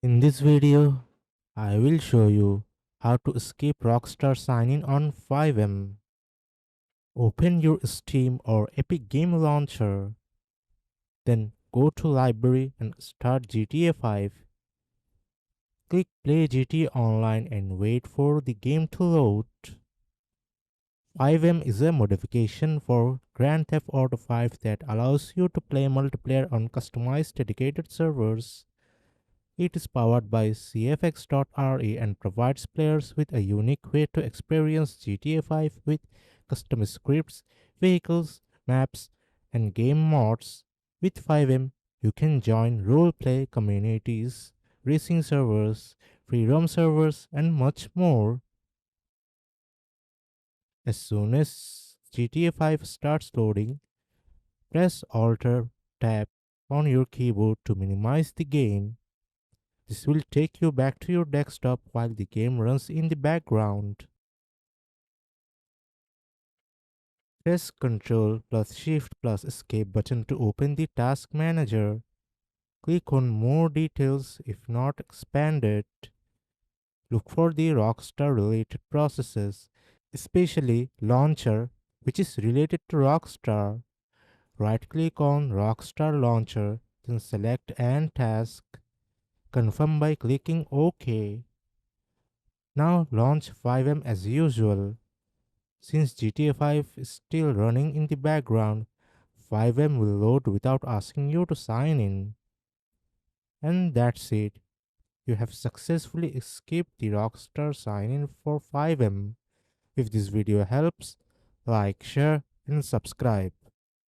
In this video, I will show you how to escape Rockstar sign-in on FiveM. Open your Steam or Epic Game Launcher, then go to Library and start GTA 5. Click Play GTA Online and wait for the game to load. FiveM is a modification for Grand Theft Auto 5 that allows you to play multiplayer on customized dedicated servers. It is powered by CFX.RE and provides players with a unique way to experience GTA 5 with custom scripts, vehicles, maps, and game mods. With FiveM, you can join role-play communities, racing servers, free roam servers, and much more. As soon as GTA 5 starts loading, press Alt-Tab on your keyboard to minimize the game. This will take you back to your desktop while the game runs in the background. Press Ctrl plus Shift plus Escape button to open the task manager. Click on More Details if not expanded. Look for the Rockstar related processes, especially Launcher, which is related to Rockstar. Right click on Rockstar Launcher, then select End Task. Confirm by clicking OK. Now launch FiveM as usual. Since GTA 5 is still running in the background, FiveM will load without asking you to sign in. And that's it. You have successfully escaped the Rockstar sign-in for FiveM. If this video helps, like, share, and subscribe.